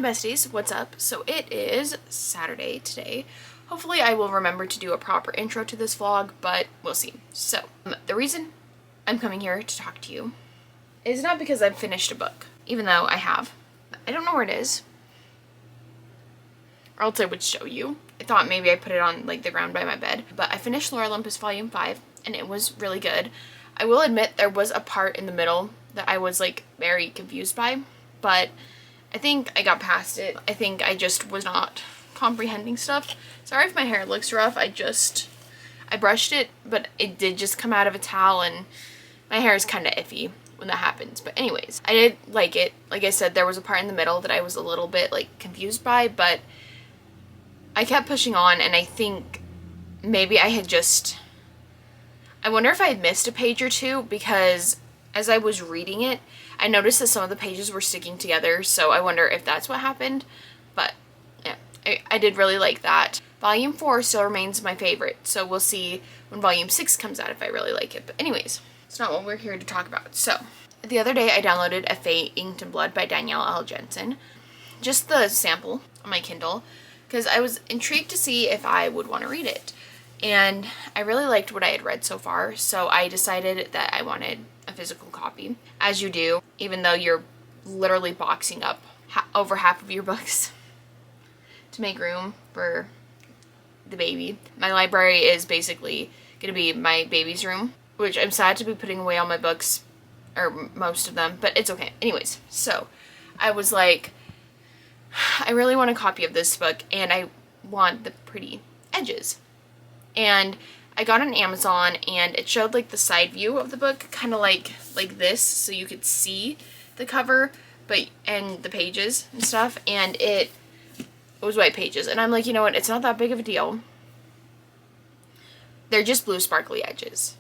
Hi besties, what's up? So it is Saturday today. Hopefully I will remember to do a proper intro to this vlog, but we'll see. So, the reason I'm coming here to talk to you is not because I've finished a book, even though I have. I don't know where it is, or else I would show you. I thought maybe I put it on like the ground by my bed, but I finished Lore Olympus Volume 5 and it was really good. I will admit there was a part in the middle that I was like very confused by, but I think I got past it. I think I just was not comprehending stuff. Sorry if my hair looks rough. I brushed it, but it did just come out of a towel and my hair is kind of iffy when that happens. But anyways, I did like it. Like I said, there was a part in the middle that I was a little bit like confused by, but I kept pushing on, and I think maybe I wonder if I had missed a page or two, because as I was reading it, I noticed that some of the pages were sticking together, so I wonder if that's what happened. But yeah, I did really like that. Volume 4 still remains my favorite, so we'll see when Volume 6 comes out if I really like it. But anyways, it's not what we're here to talk about. So, the other day I downloaded A Fate Inked in Blood by Danielle L. Jensen. Just the sample on my Kindle, because I was intrigued to see if I would want to read it. And I really liked what I had read so far, so I decided that I wanted a physical copy, as you do, even though you're literally boxing up over half of your books to make room for the baby. My library is basically gonna be my baby's room, which I'm sad to be putting away all my books, or most of them, but it's okay. Anyways, so I was like, I really want a copy of this book, and I want the pretty edges. And I got on Amazon, and it showed like the side view of the book, kind of like this, so you could see the cover, and the pages and stuff, and it was white pages. And I'm like, you know what, it's not that big of a deal. They're just blue sparkly edges.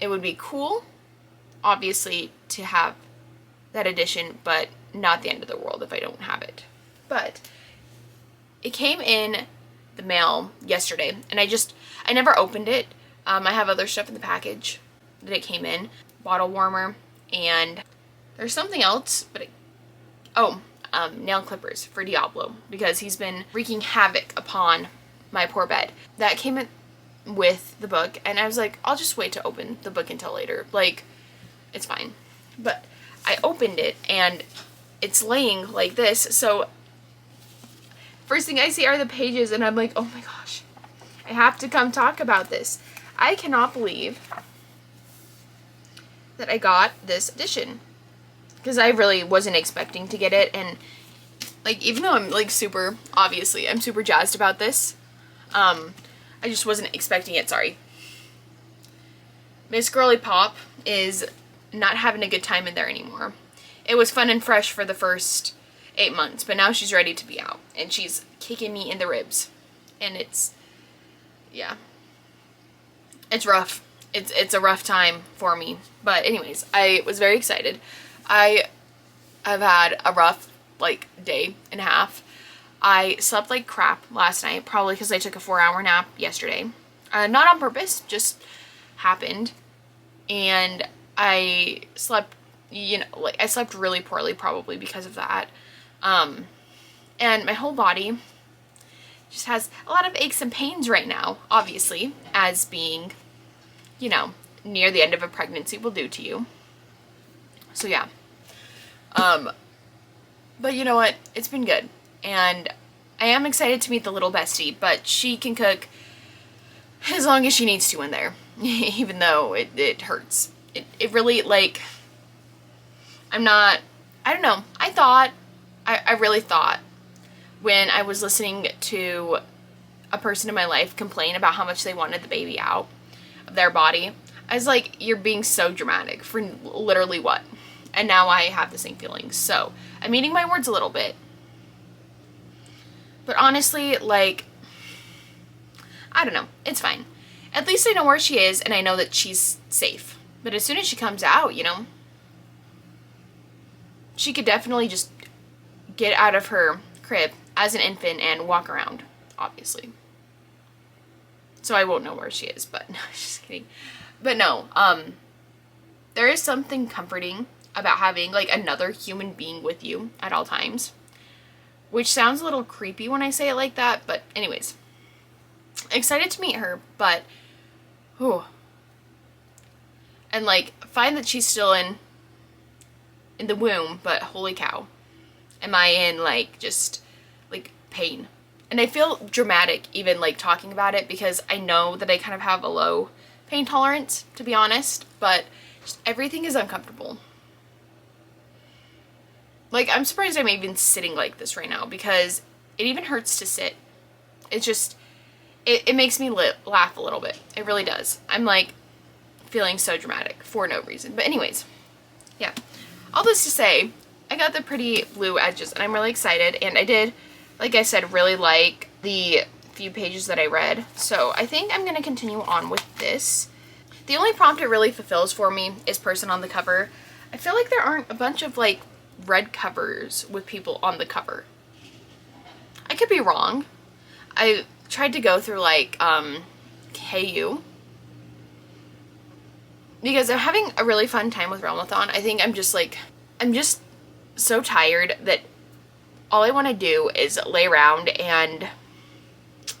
It would be cool, obviously, to have that edition, but not the end of the world if I don't have it. But it came in the mail yesterday, and I never opened it. I have other stuff in the package that it came in, bottle warmer, and there's something else, but nail clippers for Diablo, because he's been wreaking havoc upon my poor bed. That came in with the book, and I was like, I'll just wait to open the book until later, like, it's fine. But I opened it, and it's laying like this, so first thing I see are the pages, and I'm like, oh my gosh, I have to come talk about this. I cannot believe that I got this edition, because I really wasn't expecting to get it, and like, even though I'm like I'm super jazzed about this, I just wasn't expecting it. Sorry. Miss Girly Pop is not having a good time in there anymore. It was fun and fresh for the first 8 months, but now she's ready to be out, and she's kicking me in the ribs, and it's rough. It's a rough time for me, but anyways, I was very excited. I've had a rough like day and a half. I slept like crap last night, probably because I took a 4-hour nap yesterday, not on purpose, just happened, and I slept, I slept really poorly, probably because of that. And my whole body just has a lot of aches and pains right now, obviously, as being, near the end of a pregnancy will do to you. So yeah. But you know what? It's been good. And I am excited to meet the little bestie, but she can cook as long as she needs to in there, even though it hurts. It really, like, I don't know. I really thought when I was listening to a person in my life complain about how much they wanted the baby out of their body, I was like, you're being so dramatic for literally what? And now I have the same feelings. So I'm eating my words a little bit. But honestly, like, I don't know. It's fine. At least I know where she is, and I know that she's safe. But as soon as she comes out, she could definitely just get out of her crib as an infant and walk around, obviously. So I won't know where she is, but no, just kidding. But no, there is something comforting about having like another human being with you at all times. which sounds a little creepy when I say it like that, but anyways, excited to meet her, but whew. And like find that she's still in the womb, but holy cow, am I in like just like pain. And I feel dramatic even like talking about it, because I know that I kind of have a low pain tolerance, to be honest, but just everything is uncomfortable. Like, I'm surprised I'm even sitting like this right now, because it even hurts to sit. It's just, it makes me laugh a little bit. It really does. I'm like feeling so dramatic for no reason. But anyways, yeah. All this to say, I got the pretty blue edges and I'm really excited. And I did, like I said, really like the few pages that I read. So I think I'm going to continue on with this. The only prompt it really fulfills for me is person on the cover. I feel like there aren't a bunch of like red covers with people on the cover. I could be wrong. I tried to go through like KU, because I'm having a really fun time with Realmathon. I think I'm just so tired that all I want to do is lay around and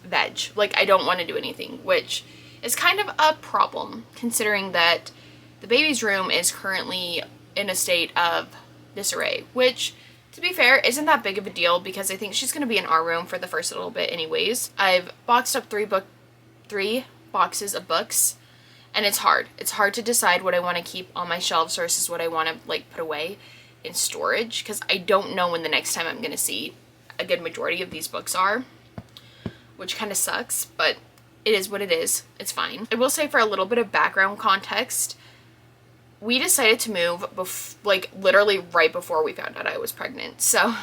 veg. Like, I don't want to do anything, which is kind of a problem considering that the baby's room is currently in a state of disarray, which, to be fair, isn't that big of a deal because I think she's going to be in our room for the first little bit anyways. I've boxed up three boxes of books, and it's hard. It's hard to decide what I want to keep on my shelves versus what I want to like put away in storage, because I don't know when the next time I'm going to see a good majority of these books are, which kind of sucks, but it is what it is. It's fine. I will say, for a little bit of background context, we decided to move like literally right before we found out I was pregnant. So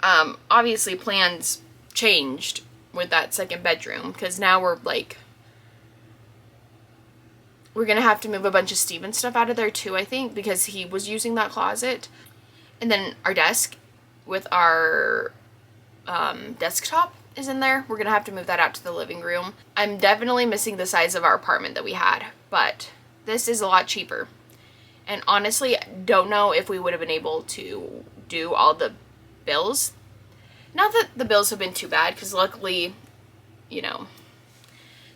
obviously plans changed with that second bedroom, because now we're gonna have to move a bunch of Steven's stuff out of there too, I think, because he was using that closet. And then our desk with our desktop is in there. We're gonna have to move that out to the living room. I'm definitely missing the size of our apartment that we had, but this is a lot cheaper. And honestly, don't know if we would have been able to do all the bills. Not that the bills have been too bad, because luckily, you know,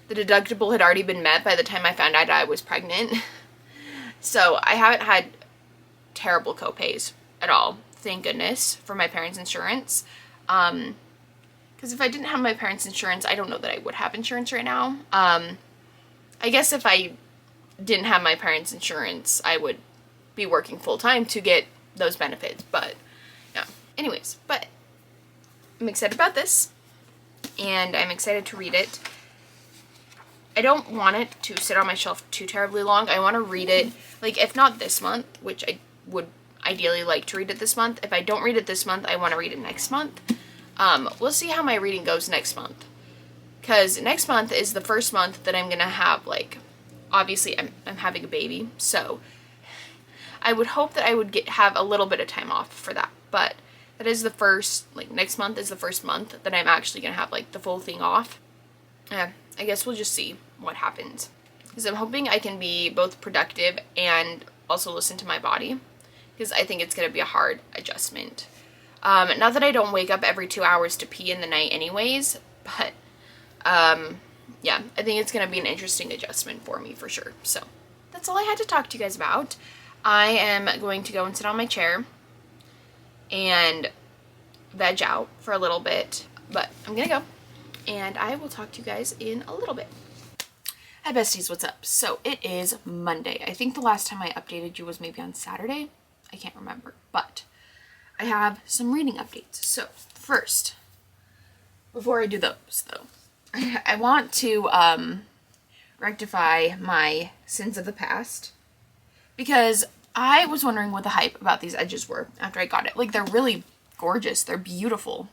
the deductible had already been met by the time I found out I was pregnant. So I haven't had terrible copays at all, thank goodness, for my parents' insurance. Because if I didn't have my parents' insurance, I don't know that I would have insurance right now. I guess if I didn't have my parents' insurance, I would be working full-time to get those benefits. But, yeah. Anyways, but I'm excited about this, and I'm excited to read it. I don't want it to sit on my shelf too terribly long. I want to read it, like, if not this month, which I would ideally like to read it this month. If I don't read it this month, I want to read it next month. We'll see how my reading goes next month. Because next month is the first month that I'm going to have, like, obviously I'm having a baby. So I would hope that I would have a little bit of time off for that. But that is the first, like, next month is the first month that I'm actually going to have, like, the full thing off. Yeah, I guess we'll just see what happens. Because I'm hoping I can be both productive and also listen to my body. Because I think it's going to be a hard adjustment. Not that I don't wake up every 2 hours to pee in the night anyways, but yeah, I think it's going to be an interesting adjustment for me for sure. So that's all I had to talk to you guys about. I am going to go and sit on my chair and veg out for a little bit, but I'm going to go and I will talk to you guys in a little bit. Hi besties, what's up? So it is Monday. I think the last time I updated you was maybe on Saturday. I can't remember, but I have some reading updates. So first, before I do those though, I want to rectify my sins of the past, because I was wondering what the hype about these edges were after I got it. Like, they're really gorgeous. They're beautiful.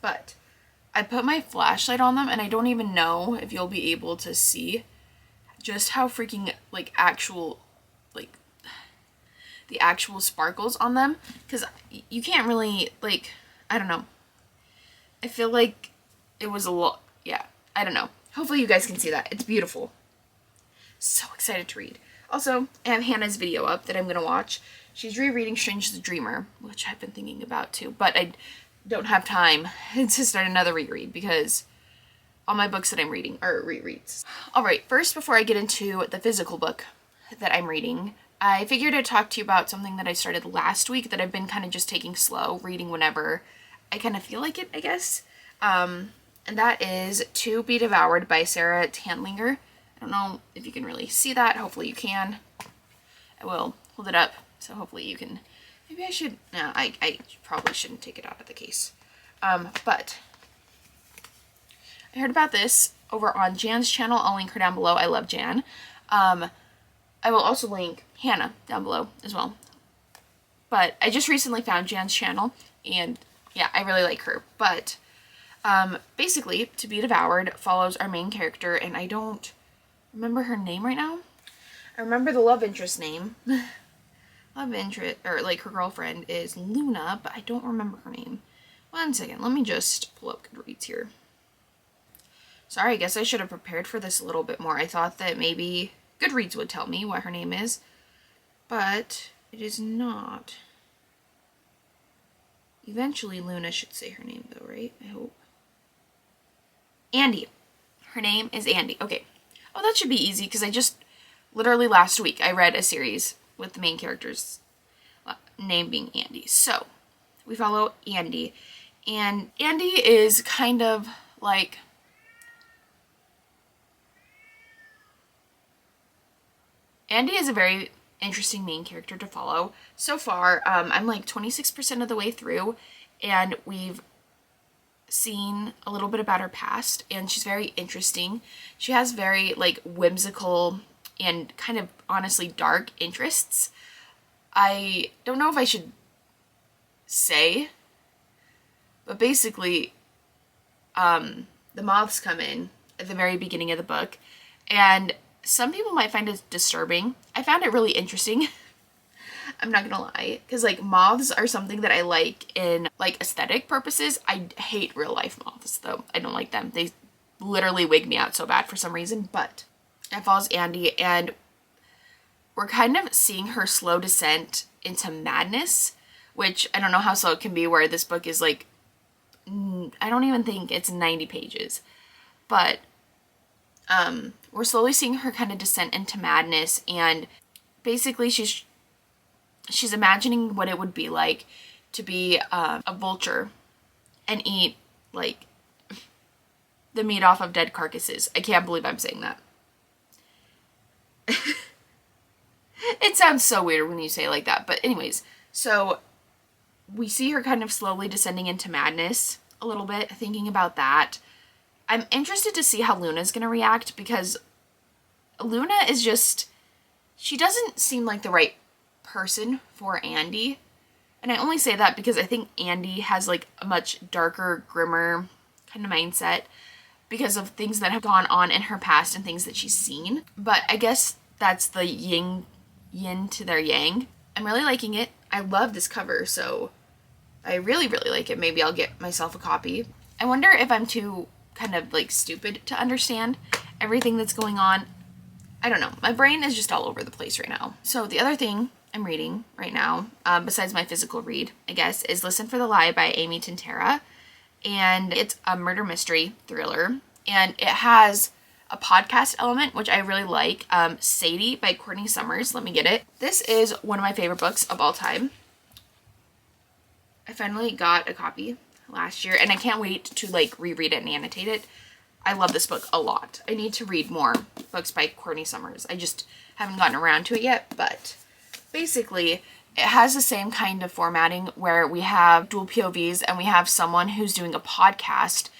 But I put my flashlight on them and I don't even know if you'll be able to see just how freaking, like, the actual sparkles on them. Because you can't really, like, I don't know. I feel like it was a lot, yeah, I don't know. Hopefully you guys can see that. It's beautiful. So excited to read. Also, I have Hannah's video up that I'm going to watch. She's rereading Strange the Dreamer, which I've been thinking about too. But don't have time to start another reread because all my books that I'm reading are rereads. Alright, first before I get into the physical book that I'm reading, I figured I'd talk to you about something that I started last week that I've been kind of just taking slow, reading whenever I kind of feel like it, I guess. And that is To Be Devoured by Sarah Tandlinger. I don't know if you can really see that. Hopefully you can. I will hold it up, so hopefully you can. Maybe I should. No, I probably shouldn't take it out of the case. But I heard about this over on Jan's channel. I'll link her down below. I love Jan. I will also link Hannah down below as well. But I just recently found Jan's channel, and yeah, I really like her. But basically, To Be Devoured follows our main character, and I don't remember her name right now. I remember the love interest name. Love interest, or like her girlfriend, is Luna, but I don't remember her name. One second, let me just pull up Goodreads here. Sorry, I guess I should have prepared for this a little bit more. I thought that maybe Goodreads would tell me what her name is, but it is not. Eventually Luna should say her name though, right? I hope. Andy. Her name is Andy. Okay. Oh, that should be easy because I just, literally last week, I read a series with the main character's name being Andy. So, we follow Andy. And Andy is kind of like, Andy is a very interesting main character to follow. So far, I'm like 26% of the way through, and we've seen a little bit about her past, and she's very interesting. She has very like whimsical and kind of honestly dark interests. I don't know if I should say, but basically the moths come in at the very beginning of the book, and some people might find it disturbing. I found it really interesting. I'm not gonna lie, because like moths are something that I like in like aesthetic purposes. I hate real life moths though. I don't like them. They literally wig me out so bad for some reason. But it follows Andy, and we're kind of seeing her slow descent into madness, which I don't know how slow it can be, where this book is like, I don't even think it's 90 pages, but we're slowly seeing her kind of descent into madness, and basically she's imagining what it would be like to be a vulture and eat like the meat off of dead carcasses. I can't believe I'm saying that. It sounds so weird when you say it like that, but anyways, so we see her kind of slowly descending into madness a little bit, thinking about that. I'm interested to see how Luna's gonna react, because Luna is just, she doesn't seem like the right person for Andy. And I only say that because I think Andy has like a much darker, grimmer kind of mindset because of things that have gone on in her past and things that she's seen. But I guess that's the yin to their yang. I'm really liking it. I love this cover, so I really, really like it. Maybe I'll get myself a copy. I wonder if I'm too kind of like stupid to understand everything that's going on. I don't know. My brain is just all over the place right now. So the other thing I'm reading right now, besides my physical read, I guess, is Listen for the Lie by Amy Tintera. And it's a murder mystery thriller. And it has a podcast element, which I really like. Sadie by Courtney Summers. Let me get it. This is one of my favorite books of all time. I finally got a copy last year, and I can't wait to like reread it and annotate it. I love this book a lot. I need to read more books by Courtney Summers. I just haven't gotten around to it yet, but basically it has the same kind of formatting where we have dual POVs and we have someone who's doing a podcast.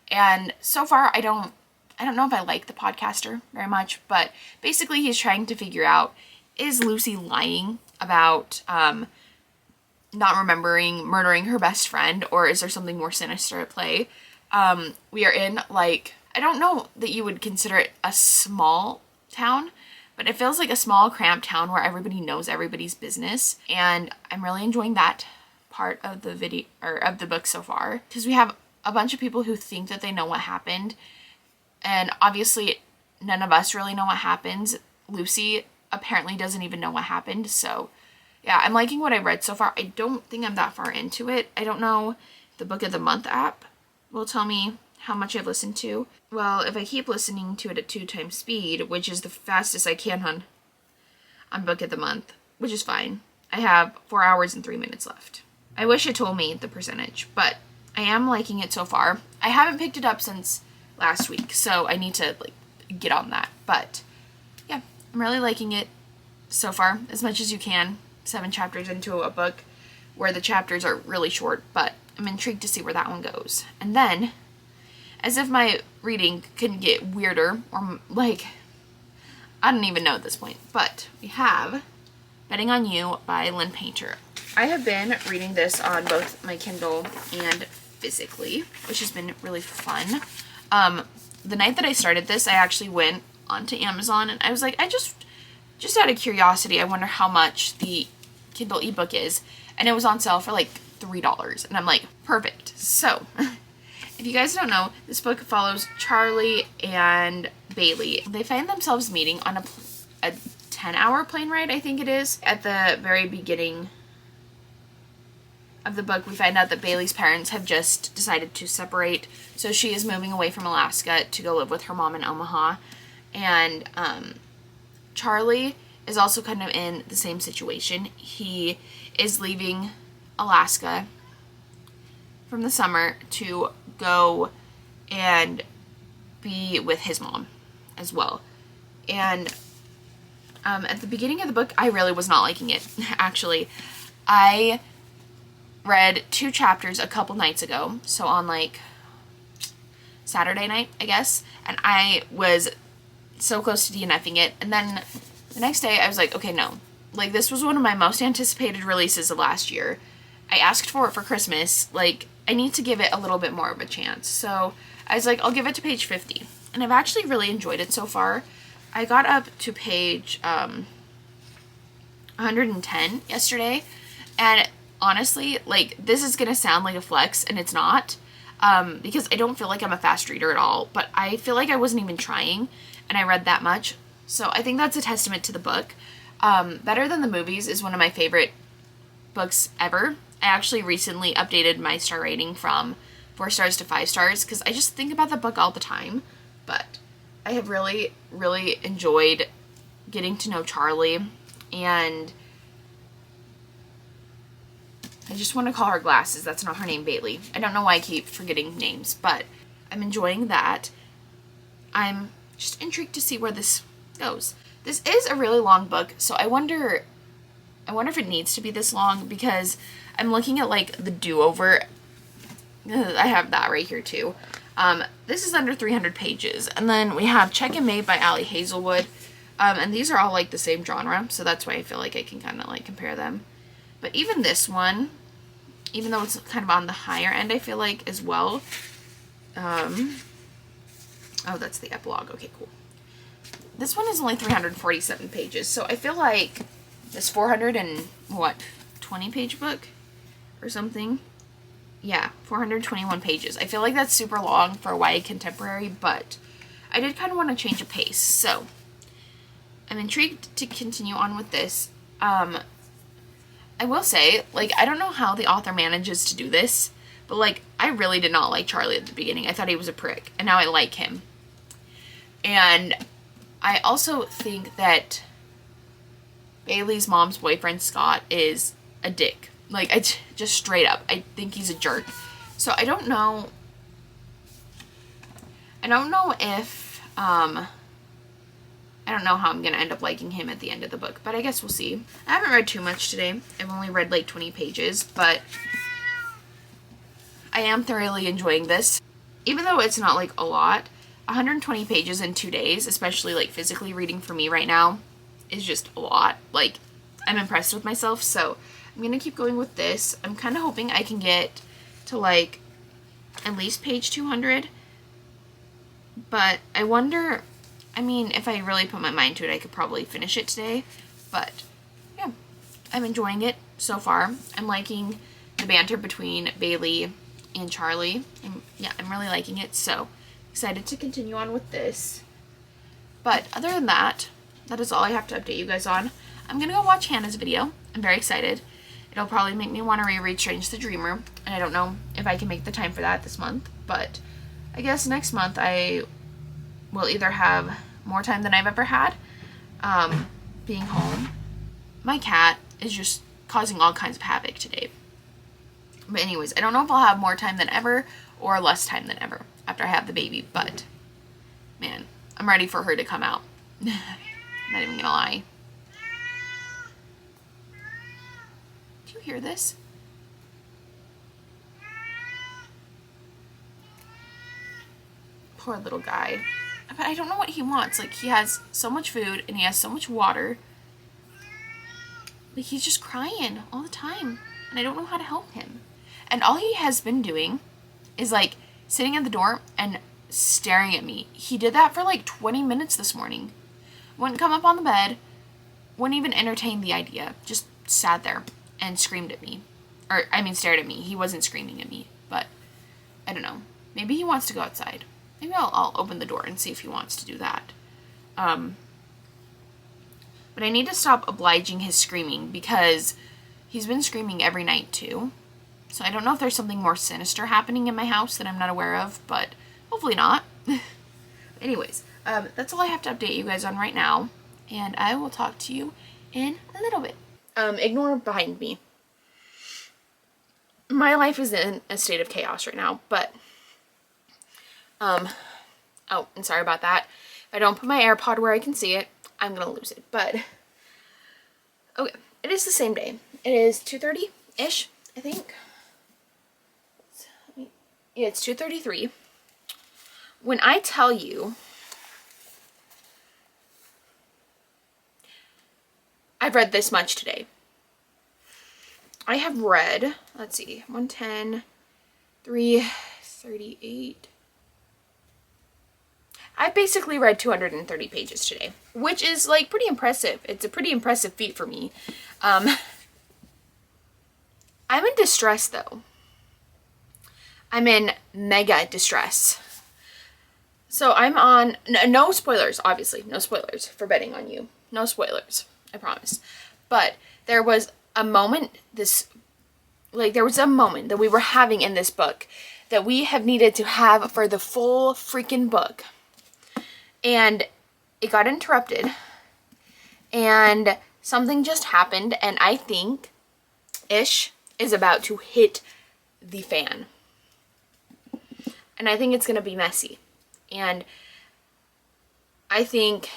And so far I don't know if I like the podcaster very much, but basically he's trying to figure out, is Lucy lying about not remembering murdering her best friend, or is there something more sinister at play? We are in, like, I don't know that you would consider it a small town, but it feels like a small, cramped town where everybody knows everybody's business, and I'm really enjoying that part of the video, or of the book so far, because we have a bunch of people who think that they know what happened, and obviously none of us really know what happens. Lucy apparently doesn't even know what happened, so yeah, I'm liking what I've read so far. I don't think I'm that far into it. I don't know if the Book of the Month app will tell me how much I've listened to. Well, if I keep listening to it at 2 times speed, which is the fastest I can on Book of the Month, which is fine, I have 4 hours and 3 minutes left. I wish it told me the percentage, but I am liking it so far. I haven't picked it up since last week, so I need to get on that. But yeah, I'm really liking it so far, as much as you can. 7 chapters into a book where the chapters are really short, but I'm intrigued to see where that one goes. And then, as if my reading couldn't get weirder, or I don't even know at this point, but we have Betting on You by Lynn Painter. I have been reading this on both my Kindle and physically, which has been really fun. The night that I started this, I actually went onto Amazon and I was like, I just out of curiosity, I wonder how much the Kindle ebook is. And it was on sale for like $3. And I'm like, perfect. So, if you guys don't know, this book follows Charlie and Bailey. They find themselves meeting on a 10-hour plane ride, I think it is. At the very beginning of the book, we find out that Bailey's parents have just decided to separate, so she is moving away from Alaska to go live with her mom in Omaha. And Charlie is also kind of in the same situation. He is leaving Alaska from the summer to go and be with his mom as well. And at the beginning of the book, I really was not liking it, actually. I read 2 chapters a couple nights ago, so on Saturday night, I guess, and I was so close to DNFing it. And then the next day I was like, okay, no, this was one of my most anticipated releases of last year. I asked for it for Christmas. I need to give it a little bit more of a chance. So I was like, I'll give it to page 50, and I've actually really enjoyed it so far. I got up to page 110 yesterday, and honestly, this is gonna sound like a flex, and it's not, because I don't feel like I'm a fast reader at all, but I feel like I wasn't even trying, and I read that much. So I think that's a testament to the book. Better Than the Movies is one of my favorite books ever. I actually recently updated my star rating from 4 stars to 5 stars, because I just think about the book all the time. But I have really, really enjoyed getting to know Charlie, and I just want to call her Glasses. That's not her name, Bailey. I don't know why I keep forgetting names, but I'm enjoying that. I'm just intrigued to see where this goes. This is a really long book, so I wonder if it needs to be this long, because I'm looking at the do-over. I have that right here too. This is under 300 pages. And then we have Check and Mate by Allie Hazelwood. And these are all the same genre, so that's why I feel like I can kind of compare them. But even this one, even though it's kind of on the higher end, I feel like as well. Oh, that's the epilogue. Okay, cool. This one is only 347 pages, so I feel like this 420 page book or something. Yeah, 421 pages. I feel like that's super long for a YA contemporary, but I did kind of want to change a pace, so I'm intrigued to continue on with this. I will say, I don't know how the author manages to do this, but I really did not like Charlie at the beginning. I thought he was a prick, and now I like him. And I also think that Bailey's mom's boyfriend, Scott, is a dick. I just straight up, I think he's a jerk. So I don't know if, I don't know how I'm going to end up liking him at the end of the book, but I guess we'll see. I haven't read too much today. I've only read 20 pages, but I am thoroughly enjoying this. Even though it's not a lot, 120 pages in 2 days, especially physically reading for me right now, is just a lot. I'm impressed with myself, so I'm gonna keep going with this. I'm kind of hoping I can get to at least page 200, but I wonder, if I really put my mind to it, I could probably finish it today. But yeah, I'm enjoying it so far. I'm liking the banter between Bailey and Charlie, and yeah, I'm really liking it, so excited to continue on with this. But other than that, that is all I have to update you guys on. I'm gonna go watch Hannah's video. I'm very excited. It it'll probably make me want to reread Strange the Dreamer, and I don't know if I can make the time for that this month, but I guess next month I will either have more time than I've ever had, being home. My cat is just causing all kinds of havoc today. But anyways, I don't know if I'll have more time than ever or less time than ever after I have the baby, but man, I'm ready for her to come out. Not even gonna lie. Do you hear this? Poor little guy. But I don't know what he wants. Like, he has so much food and he has so much water. Like, he's just crying all the time, and I don't know how to help him. And all he has been doing is like sitting at the door and staring at me. He did that for like 20 minutes this morning. Wouldn't come up on the bed, wouldn't even entertain the idea. Just sat there and screamed at me. Or, I mean, stared at me. He wasn't screaming at me, but I don't know. Maybe he wants to go outside. Maybe I'll open the door and see if he wants to do that. But I need to stop obliging his screaming, because he's been screaming every night too. So I don't know if there's something more sinister happening in my house that I'm not aware of, but hopefully not. Anyways, that's all I have to update you guys on right now, and I will talk to you in a little bit. Ignore behind me. My life is in a state of chaos right now, but oh, and sorry about that. If I don't put my AirPod where I can see it, I'm gonna lose it. But okay, it is the same day. It is 2:30-ish, I think. Yeah, it's 2:33. When I tell you I've read this much today. I have read, let's see, 110, 338. I've basically read 230 pages today, which is like pretty impressive. It's a pretty impressive feat for me. I'm in distress though. I'm in mega distress. So I'm on, no spoilers, obviously, no spoilers for betting on you. No spoilers, I promise. But there was a moment there was a moment that we were having in this book that we have needed to have for the full freaking book. And it got interrupted, and something just happened, and I think Ish is about to hit the fan. And I think it's going to be messy. And I think,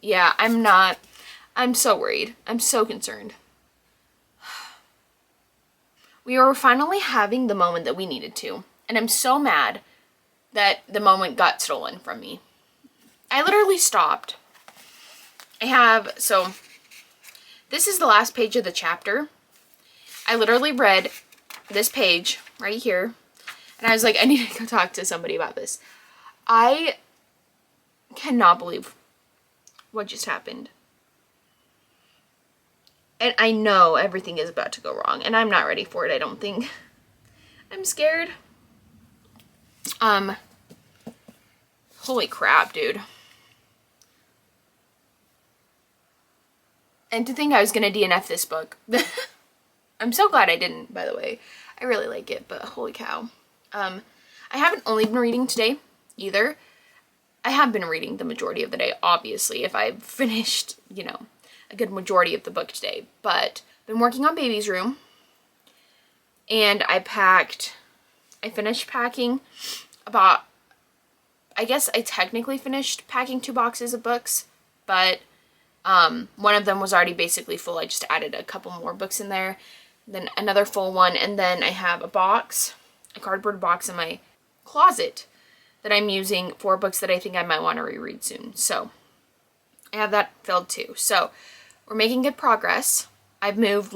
yeah, I'm so worried. I'm so concerned. We were finally having the moment that we needed to, and I'm so mad that the moment got stolen from me. I literally stopped. So this is the last page of the chapter. I literally read this page right here, and I was like, I need to go talk to somebody about this. I cannot believe what just happened. And I know everything is about to go wrong, and I'm not ready for it, I don't think. I'm scared. Holy crap, dude. And to think I was gonna DNF this book. I'm so glad I didn't, by the way. I really like it, but holy cow. I haven't only been reading today, either. I have been reading the majority of the day, obviously, if I've finished, you know, a good majority of the book today. But been working on baby's room, and I finished packing about, I guess I technically finished packing 2 boxes of books, but one of them was already basically full. I just added a couple more books in there, then another full one, and then I have a cardboard box in my closet that I'm using for books that I think I might want to reread soon. So I have that filled too. So we're making good progress. I've moved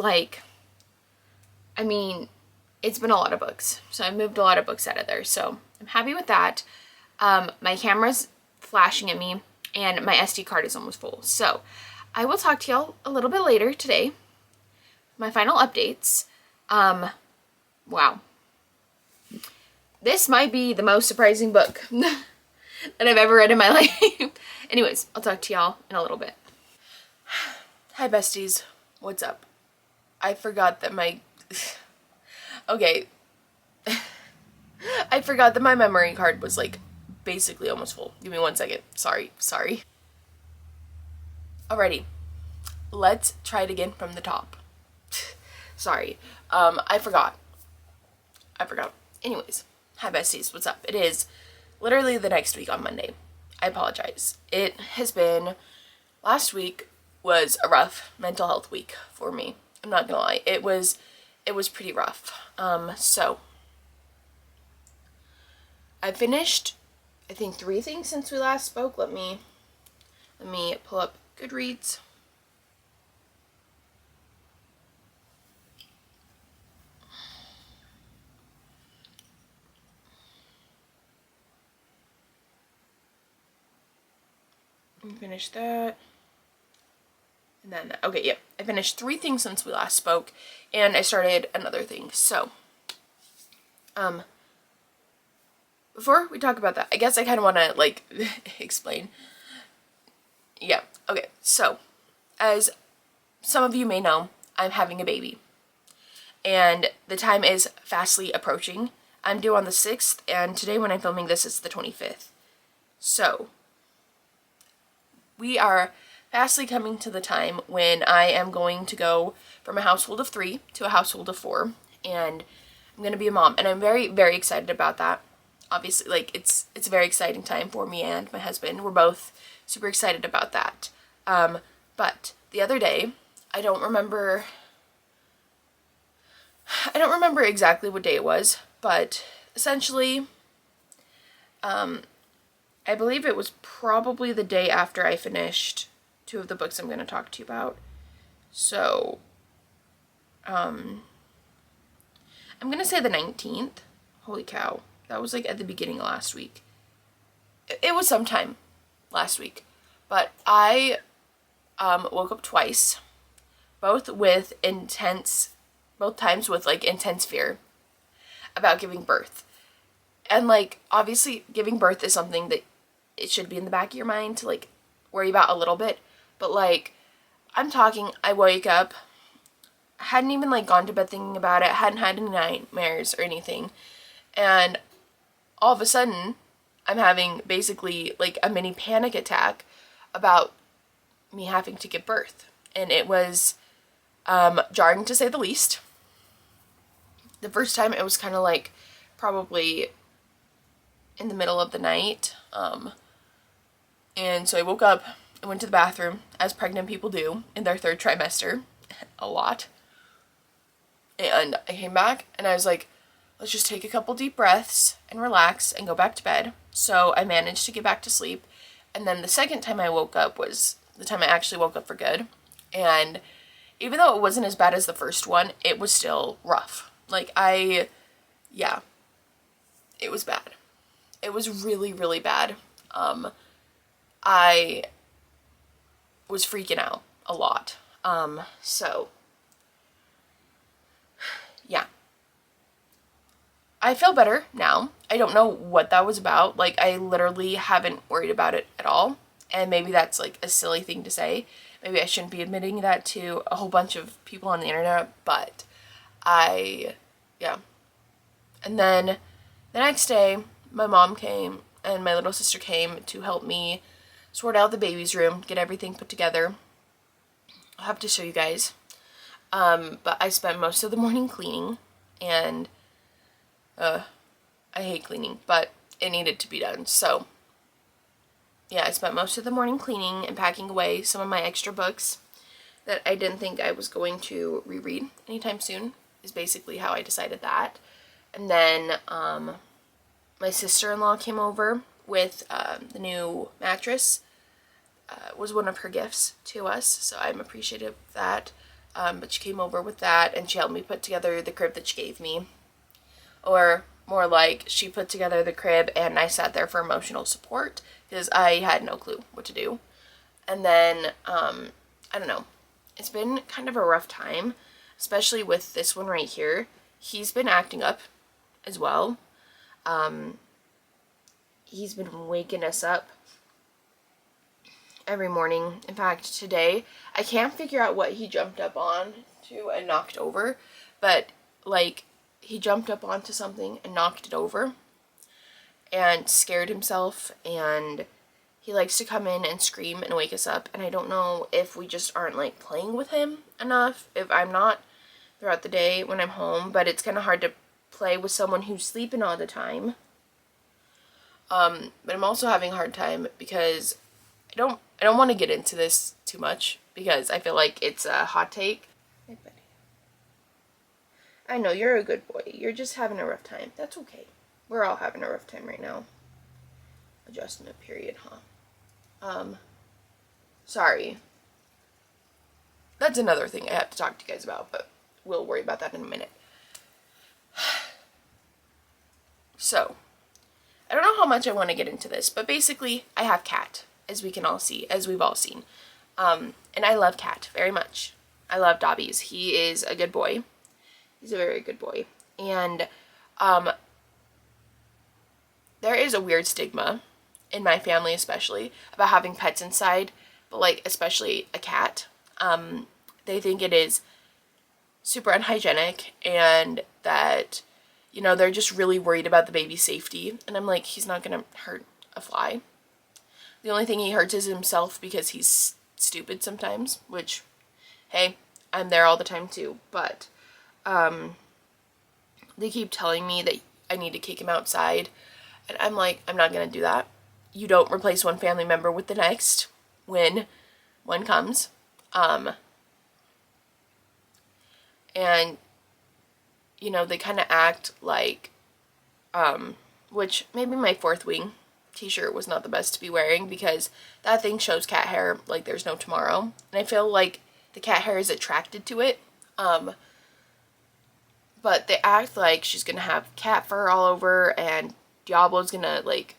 it's been a lot of books. So I've moved a lot of books out of there. So I'm happy with that. My camera's flashing at me, and my SD card is almost full. So I will talk to y'all a little bit later today. My final updates. Wow. This might be the most surprising book that I've ever read in my life. Anyways, I'll talk to y'all in a little bit. Hi besties, what's up? I forgot that my... Okay. I forgot that my memory card was like basically almost full. Give me 1 second. Sorry. Alrighty. Let's try it again from the top. Sorry. I forgot. Anyways. Hi besties. What's up? It is literally the next week on Monday. I apologize. It has been... Last week was a rough mental health week for me. I'm not gonna lie. It was pretty rough. So I finished, I think, 3 things since we last spoke. Let me pull up Goodreads. Finished that. And then, okay, yep. I finished 3 things since we last spoke, and I started another thing. So, before we talk about that, I guess I kind of want to, like, explain. Yeah, okay. So, as some of you may know, I'm having a baby. And the time is fastly approaching. I'm due on the 6th, and today when I'm filming this, it's the 25th. So, we are fastly coming to the time when I am going to go from a household of 3 to a household of 4, and I'm going to be a mom, and I'm very, very excited about that. Obviously, like, it's a very exciting time for me and my husband. We're both super excited about that. But the other day, I don't remember exactly what day it was, but essentially, I believe it was probably the day after I finished 2 of the books I'm going to talk to you about. So, I'm going to say the 19th. Holy cow. That was like at the beginning of last week. It was sometime last week. But I woke up twice. Both times with like intense fear about giving birth. And like, obviously giving birth is something that it should be in the back of your mind to like worry about a little bit. But like, I wake up, hadn't even like gone to bed thinking about it, hadn't had any nightmares or anything. And all of a sudden, I'm having basically like a mini panic attack about me having to give birth. And it was jarring to say the least. The first time it was kind of like probably in the middle of the night. And so I woke up, I went to the bathroom, as pregnant people do in their 3rd trimester, a lot. And I came back and I was like, let's just take a couple deep breaths and relax and go back to bed. So I managed to get back to sleep. And then the second time I woke up was the time I actually woke up for good. And even though it wasn't as bad as the first one, it was still rough. Like, yeah, it was bad. It was really, really bad. I was freaking out a lot. So, yeah. I feel better now. I don't know what that was about. Like, I literally haven't worried about it at all. And maybe that's, like, a silly thing to say. Maybe I shouldn't be admitting that to a whole bunch of people on the internet. But yeah. And then the next day, my mom came and my little sister came to help me sort out the baby's room, get everything put together. I'll have to show you guys. But I spent most of the morning cleaning, and I hate cleaning, but it needed to be done. So yeah, I spent most of the morning cleaning and packing away some of my extra books that I didn't think I was going to reread anytime soon, is basically how I decided that. And then my sister-in-law came over with the new mattress. Was one of her gifts to us, so I'm appreciative of that. But she came over with that, and she helped me put together the crib that she gave me. Or more like, she put together the crib and I sat there for emotional support because I had no clue what to do. And then, I don't know, it's been kind of a rough time, especially with this one right here. He's been acting up as well. He's been waking us up every morning. In fact, today, I can't figure out what he jumped up on to and knocked over, but like he jumped up onto something and knocked it over and scared himself, and he likes to come in and scream and wake us up, and I don't know if we just aren't like playing with him enough, if I'm not throughout the day when I'm home, but it's kind of hard to play with someone who's sleeping all the time. But I'm also having a hard time because I don't want to get into this too much because I feel like it's a hot take. Hey, buddy. I know, you're a good boy. You're just having a rough time. That's okay. We're all having a rough time right now. Adjustment period, huh? Sorry. That's another thing I have to talk to you guys about, but we'll worry about that in a minute. So, I don't know how much I want to get into this, but basically, I have Cat, as we can all see, as we've all seen. And I love Cat very much. I love Dobby's. He is a good boy. He's a very good boy. And, there is a weird stigma, in my family especially, about having pets inside, but like, especially a cat. They think it is super unhygienic and that, you know, they're just really worried about the baby's safety. And I'm like, he's not gonna hurt a fly. The only thing he hurts is himself because he's stupid sometimes, which, hey, I'm there all the time too. But they keep telling me that I need to kick him outside. And I'm like, I'm not gonna do that. You don't replace one family member with the next when one comes. And, you know, they kind of act like, which maybe my fourth wing t-shirt was not the best to be wearing because that thing shows cat hair like there's no tomorrow. And I feel like the cat hair is attracted to it. But they act like she's gonna have cat fur all over and Diablo's gonna like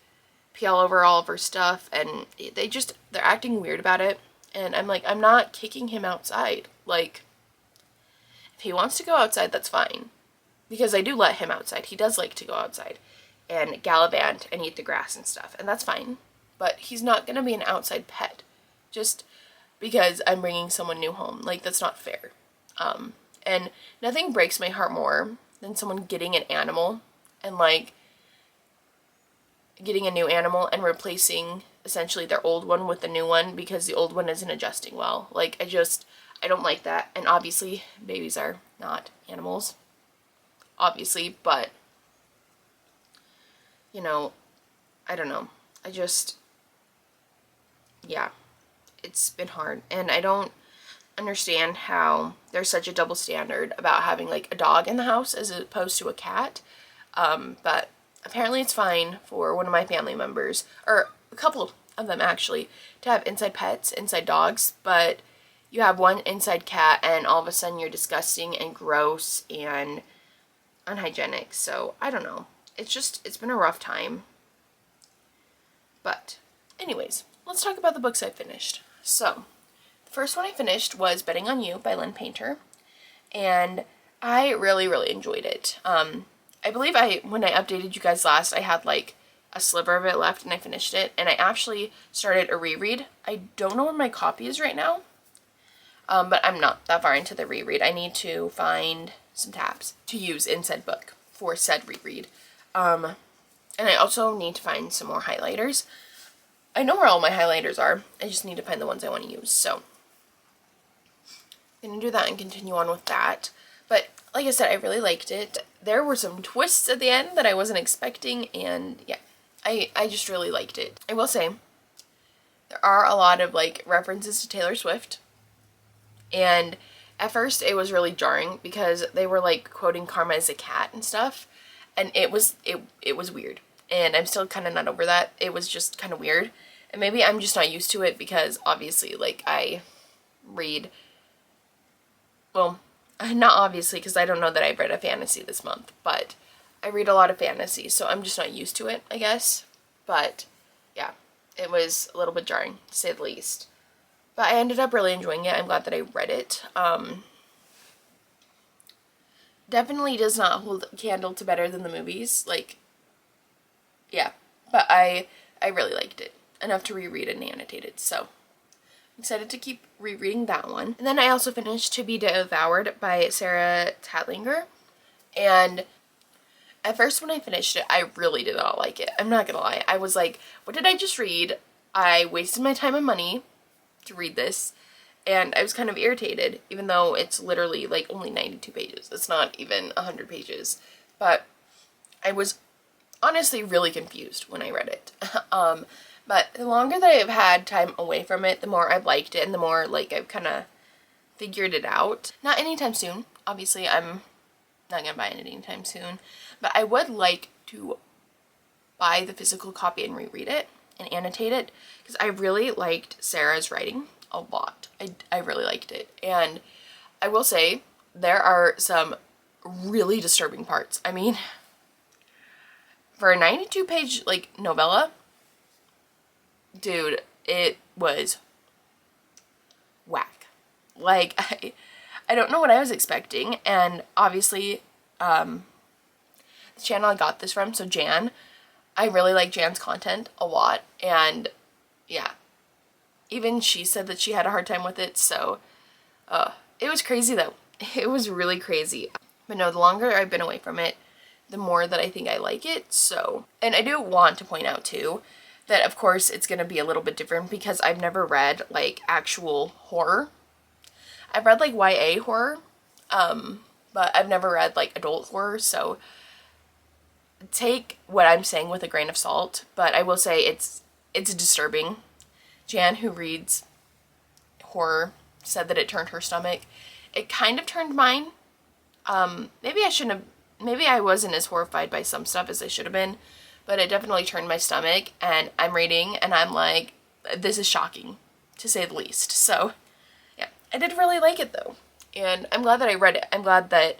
pee all over all of her stuff, and they're acting weird about it. And I'm like, I'm not kicking him outside. Like, if he wants to go outside, that's fine. Because I do let him outside. He does like to go outside and gallivant and eat the grass and stuff, and that's fine. But he's not gonna be an outside pet just because I'm bringing someone new home. Like, that's not fair. And nothing breaks my heart more than someone getting an animal and like getting a new animal and replacing essentially their old one with the new one because the old one isn't adjusting well. Like, I don't like that. And obviously, babies are not animals. Obviously, but, you know, I don't know. Yeah, it's been hard. And I don't understand how there's such a double standard about having, like, a dog in the house as opposed to a cat. But apparently it's fine for one of my family members, or a couple of them actually, to have inside pets, inside dogs, but you have one inside cat and all of a sudden you're disgusting and gross and unhygienic. So I don't know. It's been a rough time. But anyways, let's talk about the books I finished. So the first one I finished was Betting on You by Lynn Painter, and I really, really enjoyed it. I believe when I updated you guys last, I had like a sliver of it left and I finished it, and I actually started a reread. I don't know where my copy is right now, but I'm not that far into the reread. I need to find some tabs to use in said book for said reread. And I also need to find some more highlighters. I know where all my highlighters are. I just need to find the ones I want to use. So I'm going to do that and continue on with that. But like I said, I really liked it. There were some twists at the end that I wasn't expecting, and yeah, I just really liked it. I will say, there are a lot of like references to Taylor Swift, and at first it was really jarring because they were like quoting Karma as a cat and stuff, and it was weird, and I'm still kind of not over that. It was just kind of weird, and maybe I'm just not used to it because obviously like I read, well, not obviously, because I don't know that I've read a fantasy this month, but I read a lot of fantasy, so I'm just not used to it, I guess. But yeah, it was a little bit jarring, to say the least. But I ended up really enjoying it. I'm glad that I read it. Definitely does not hold a candle to Better Than the Movies. Like, yeah, but I really liked it enough to reread it and annotate it. So excited to keep rereading that one. And then I also finished To Be Devoured by Sarah Tatlinger. And at first when I finished it, I really did not like it. I'm not gonna lie. I was like, what did I just read? I wasted my time and money to read this. And I was kind of irritated, even though it's literally like only 92 pages. It's not even 100 pages. But I was honestly really confused when I read it. But the longer that I've had time away from it, the more I've liked it and the more like I've kind of figured it out. Not anytime soon. Obviously, I'm not gonna buy it anytime soon. But I would like to buy the physical copy and reread it and annotate it because I really liked Sarah's writing a lot. I really liked it. And I will say there are some really disturbing parts. I mean, for a 92 page like novella, dude, it was whack. Like, I don't know what I was expecting, and obviously, the channel I got this from, so Jan, I really like Jan's content a lot, and yeah, even she said that she had a hard time with it, so, it was crazy though. It was really crazy. But no, the longer I've been away from it, the more that I think I like it, so. And I do want to point out too, that of course it's gonna be a little bit different because I've never read like actual horror. I've read like YA horror, but I've never read like adult horror, so take what I'm saying with a grain of salt, but I will say it's disturbing. Jan, who reads horror, said that it turned her stomach. It kind of turned mine. Maybe I shouldn't have, maybe I wasn't as horrified by some stuff as I should have been, but it definitely turned my stomach, and I'm reading and I'm like, this is shocking, to say the least. So yeah, I did really like it though, and I'm glad that I read it. I'm glad that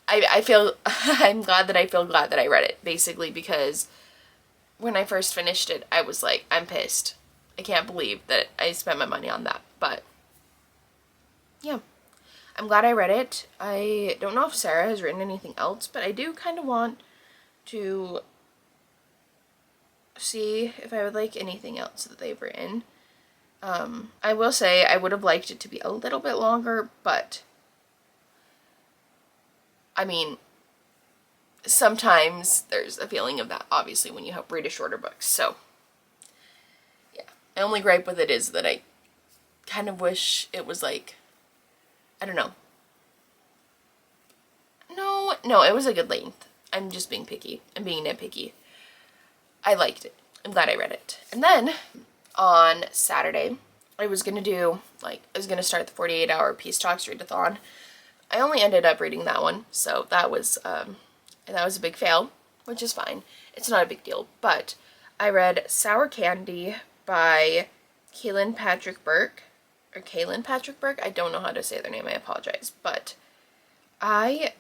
I feel, I'm glad that I feel glad that I read it, basically, because when I first finished it, I was like, I'm pissed. I can't believe that I spent my money on that, but yeah. I'm glad I read it. I don't know if Sarah has written anything else, but I do kind of want to see if I would like anything else that they've written. I will say I would have liked it to be a little bit longer, but I mean, sometimes there's a feeling of that, obviously, when you read a shorter book. So yeah, my only gripe with it is that I kind of wish it was like, I don't know. No, it was a good length. I'm just being picky. I'm being nitpicky. I liked it. I'm glad I read it. And then on Saturday, I was going to start the 48-hour Peace Talks readathon. I only ended up reading that one, so that was a big fail, which is fine. It's not a big deal, but I read Sour Candy by Kaylin Patrick Burke. I don't know how to say their name, I apologize, but I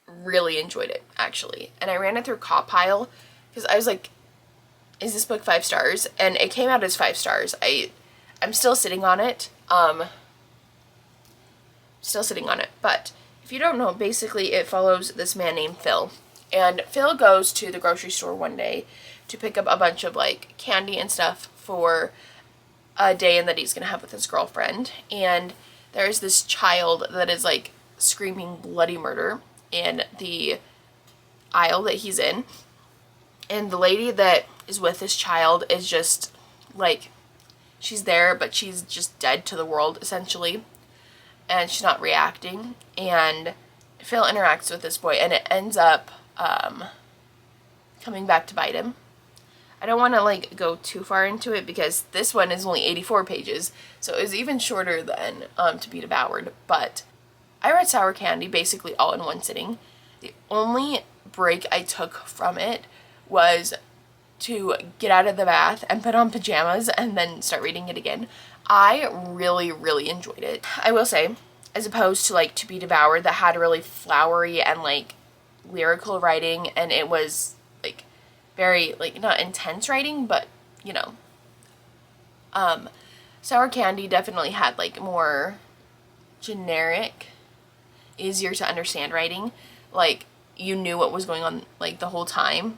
really enjoyed it, actually. And I ran it through Copile because I was like, is this book 5 stars? And it came out as 5 stars. I'm still sitting on it. But if you don't know, basically it follows this man named Phil. And Phil goes to the grocery store one day to pick up a bunch of like candy and stuff for a day and that he's gonna have with his girlfriend. And there's this child that is like screaming bloody murder in the aisle that he's in. And the lady that is with this child is just like, she's there, but she's just dead to the world, essentially. And she's not reacting. And Phil interacts with this boy, and it ends up coming back to bite him. I don't want to like go too far into it because this one is only 84 pages, so it was even shorter than To Be Devoured. But I read Sour Candy basically all in one sitting. The only break I took from it was to get out of the bath and put on pajamas and then start reading it again. I really, really enjoyed it. I will say, as opposed to like To Be Devoured that had really flowery and like lyrical writing, and it was like very like not intense writing, but you know, Sour Candy definitely had like more generic, easier to understand writing. Like you knew what was going on like the whole time.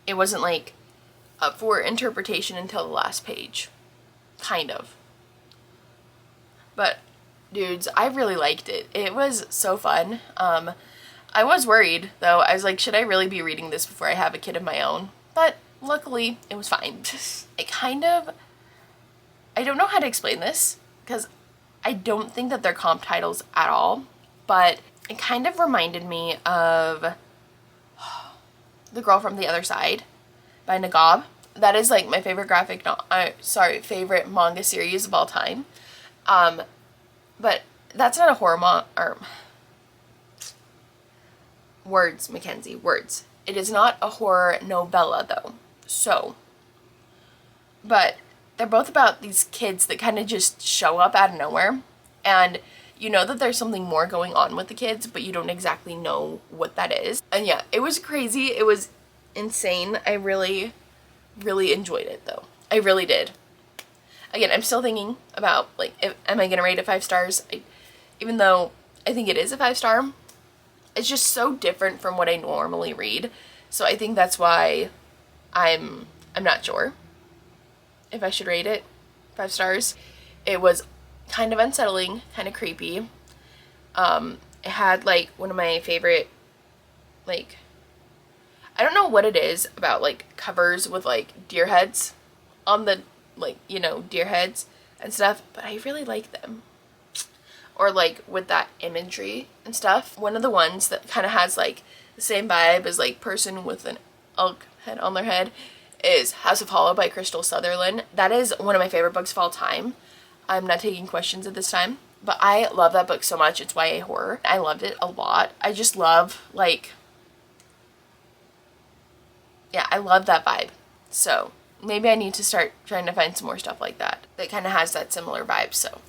It wasn't like up for interpretation until the last page. kind of. But dudes, I really liked it. It was so fun. I was worried though. I was like, should I really be reading this before I have a kid of my own? But luckily it was fine. I don't know how to explain this because I don't think that they're comp titles at all, but it kind of reminded me of The Girl from the Other Side by Nagab. That is like my favorite favorite manga series of all time. But that's not a horror words, Makenzie, words. It is not a horror novella though. So, but they're both about these kids that kind of just show up out of nowhere, and you know that there's something more going on with the kids, but you don't exactly know what that is. And yeah, it was crazy. It was insane. I really, really enjoyed it though. I really did. Again, I'm still thinking about, like, am I gonna rate it 5 stars? Even though I think it is a 5-star, it's just so different from what I normally read. So I think that's why I'm not sure if I should rate it 5 stars. It was kind of unsettling, kind of creepy. It had, like, one of my favorite, like, I don't know what it is about, like, covers with, like, deer heads on the, like, you know, deer heads and stuff, but I really like them. Or, like, with that imagery and stuff. One of the ones that kind of has, like, the same vibe as, like, person with an elk head on their head is House of Hollow by Crystal Sutherland. That is one of my favorite books of all time. I'm not taking questions at this time, but I love that book so much. It's YA horror. I loved it a lot. I just love, like, yeah, I love that vibe. So maybe I need to start trying to find some more stuff like that kind of has that similar vibe. So,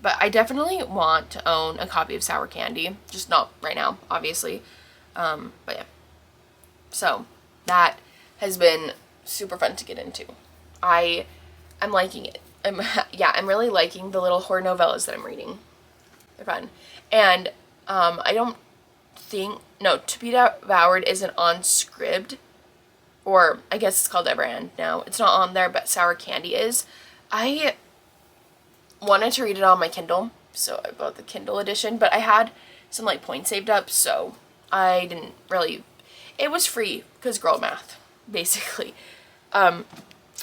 but I definitely want to own a copy of Sour Candy, just not right now, obviously. But yeah, so that has been super fun to get into. I'm liking it. I'm really liking the little horror novellas that I'm reading. They're fun. And I don't think, no, To Be Devoured isn't on Scribd, or I guess it's called Everand now. It's not on there, but Sour Candy is. I wanted to read it on my Kindle, so I bought the Kindle edition, but I had some, like, points saved up, so I didn't really, it was free because girl math, basically. And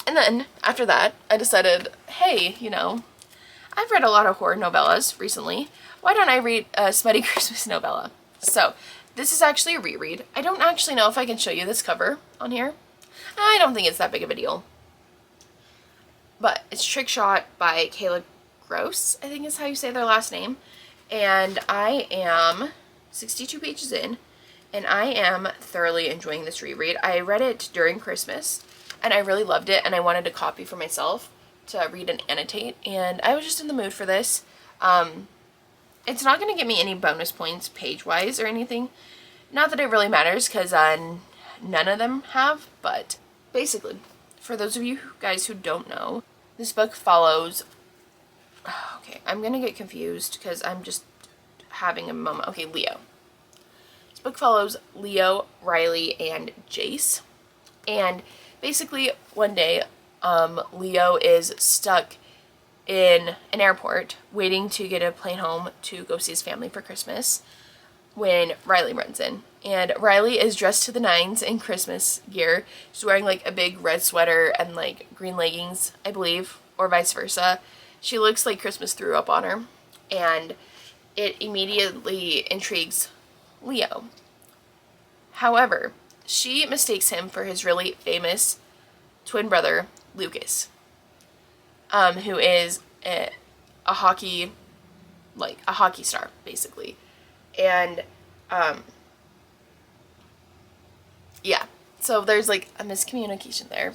then after that, I decided, hey, you know, I've read a lot of horror novellas recently. Why don't I read a smutty Christmas novella? So this is actually a reread. I don't actually know if I can show you this cover on here. I don't think it's that big of a deal. But it's Trick Shot by Kayla Gross, I think is how you say their last name. And I am 62 pages in, and I am thoroughly enjoying this reread. I read it during Christmas, and I really loved it, and I wanted a copy for myself to read and annotate, and I was just in the mood for this. It's not going to give me any bonus points page-wise or anything. Not that it really matters, because none of them have, but basically, for those of you guys who don't know, this book follows... Okay, I'm going to get confused, because I'm just having a moment. Okay, Leo. This book follows Leo, Riley, and Jace, and basically, one day, Leo is stuck in an airport waiting to get a plane home to go see his family for Christmas when Riley runs in. And Riley is dressed to the nines in Christmas gear. She's wearing, like, a big red sweater and, like, green leggings, I believe, or vice versa. She looks like Christmas threw up on her, and it immediately intrigues Leo. However, she mistakes him for his really famous twin brother, Lucas, who is a hockey star, basically. And, yeah, so there's, like, a miscommunication there,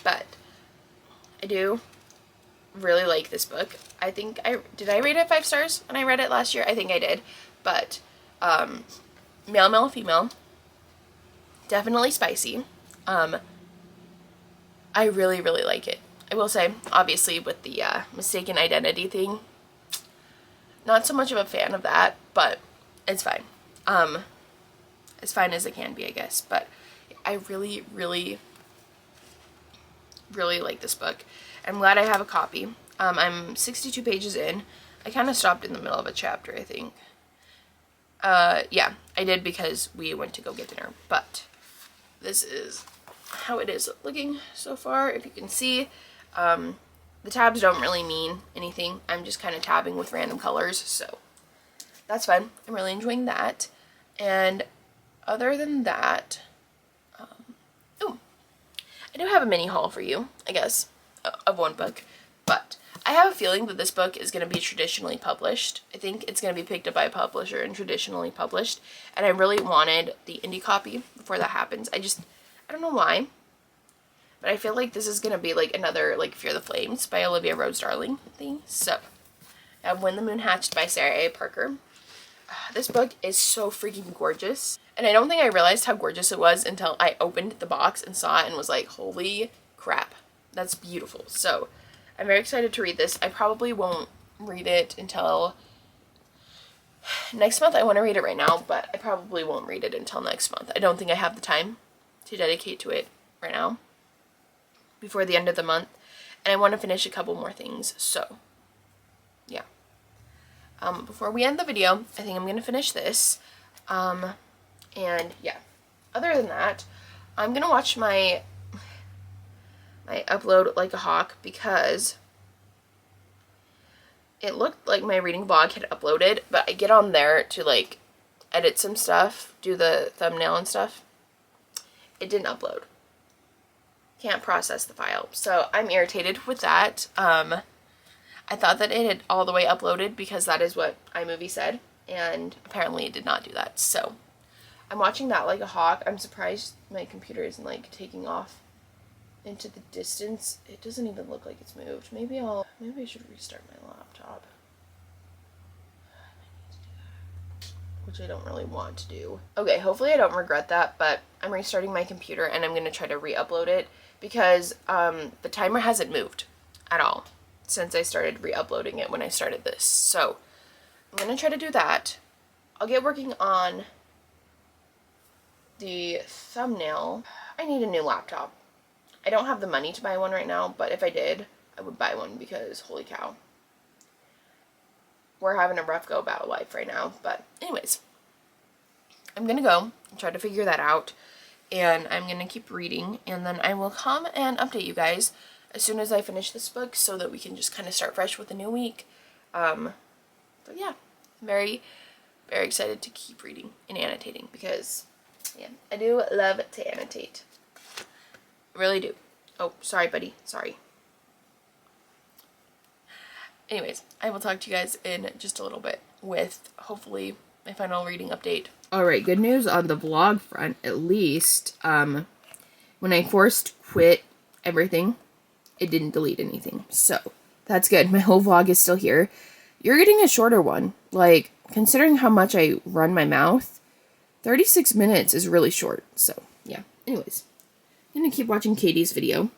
but I do really like this book. I think did I rate it 5 stars when I read it last year? I think I did, but, male, female, definitely spicy. I really, really like it. I will say, obviously, with the mistaken identity thing, not so much of a fan of that, but it's fine. As fine as it can be, I guess. But I really, really really like this book. I'm glad I have a copy. I'm 62 pages in. I kind of stopped in the middle of a chapter, I think. Yeah, I did because we went to go get dinner. But this is how it is looking so far. If you can see, the tabs don't really mean anything. I'm just kind of tabbing with random colors, so that's fun. I'm really enjoying that. And other than that, oh, I do have a mini haul for you, I guess, of one book. But I have a feeling that this book is going to be traditionally published. I think it's going to be picked up by a publisher and traditionally published. And I really wanted the indie copy before that happens. I don't know why. But I feel like this is going to be like another like Fear the Flames by Olivia Rose Darling thing. So I have When the Moon Hatched by Sarah A. Parker. This book is so freaking gorgeous. And I don't think I realized how gorgeous it was until I opened the box and saw it and was like, holy crap, that's beautiful. So I'm very excited to read this. I probably won't read it until next month. I want to read it right now, but I probably won't read it until next month. I don't think I have the time to dedicate to it right now before the end of the month. And I want to finish a couple more things, so yeah. Before we end the video, I think I'm going to finish this. And yeah, other than that, I'm going to watch my upload like a hawk because it looked like my reading blog had uploaded, but I get on there to like edit some stuff, do the thumbnail and stuff. It didn't upload. Can't process the file. So I'm irritated with that. I thought that it had all the way uploaded because that is what iMovie said, and apparently it did not do that. So I'm watching that like a hawk. I'm surprised my computer isn't like taking off into the distance. It doesn't even look like it's moved. Maybe I should restart my laptop. I might need to do that, which I don't really want to do. Okay, hopefully I don't regret that, but I'm restarting my computer and I'm going to try to re-upload it because the timer hasn't moved at all since I started re-uploading it when I started this. So I'm going to try to do that. I'll get working on the thumbnail. I need a new laptop. I don't have the money to buy one right now, but if I did, I would buy one because holy cow. We're having a rough go about life right now. But anyways, I'm going to go and try to figure that out. And I'm going to keep reading. And then I will come and update you guys as soon as I finish this book so that we can just kind of start fresh with a new week. So yeah, I'm very, very excited to keep reading and annotating because, yeah, I do love to annotate. I really do. Oh, sorry, buddy. Sorry. Anyways, I will talk to you guys in just a little bit with, hopefully, my final reading update. Alright, good news on the blog front, at least. When I forced quit everything, it didn't delete anything. So, that's good. My whole vlog is still here. You're getting a shorter one. Like, considering how much I run my mouth, 36 minutes is really short. So, yeah. Anyways, I'm going to keep watching Katie's video.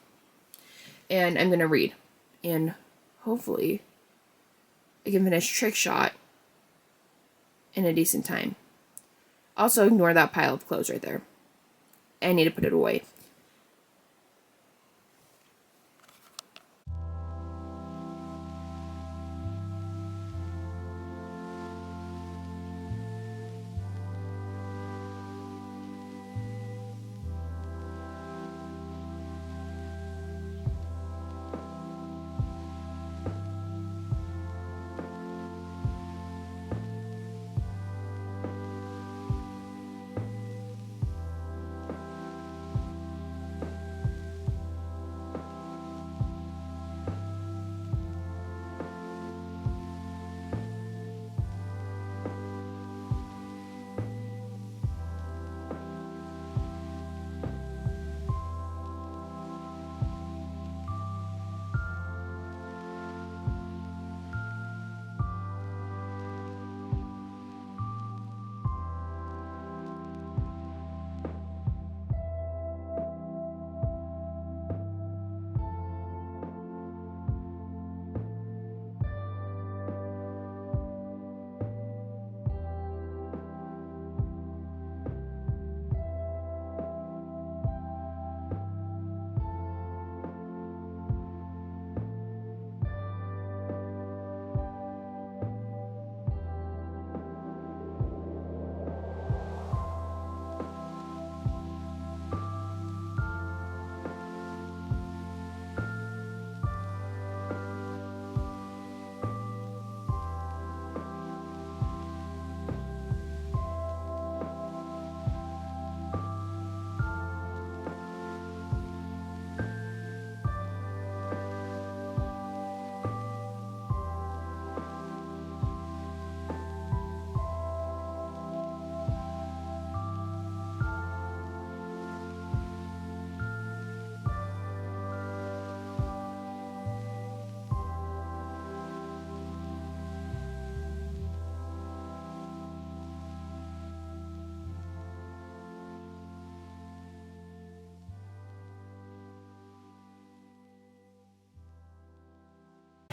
And I'm going to read. And hopefully, I can finish Trick Shot in a decent time. Also, ignore that pile of clothes right there. I need to put it away.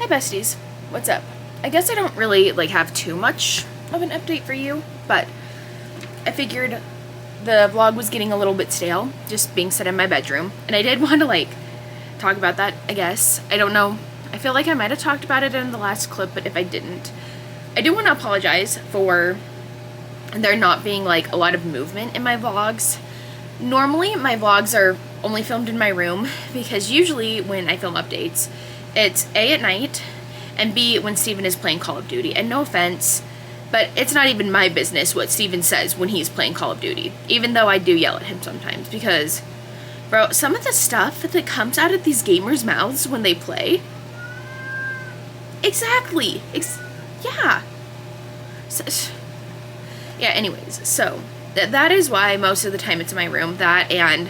Hi besties, what's up? I guess I don't really like have too much of an update for you, but I figured the vlog was getting a little bit stale, just being set in my bedroom, and I did want to like talk about that, I guess. I don't know, I feel like I might have talked about it in the last clip, but if I didn't, I do want to apologize for there not being like a lot of movement in my vlogs. Normally my vlogs are only filmed in my room because usually when I film updates, it's A, at night, and B, when Steven is playing Call of Duty. And no offense, but it's not even my business what Steven says when he's playing Call of Duty, even though I do yell at him sometimes because, bro, some of the stuff that comes out of these gamers' mouths when they play, exactly, yeah. Yeah, anyways, so that is why most of the time it's in my room. That, and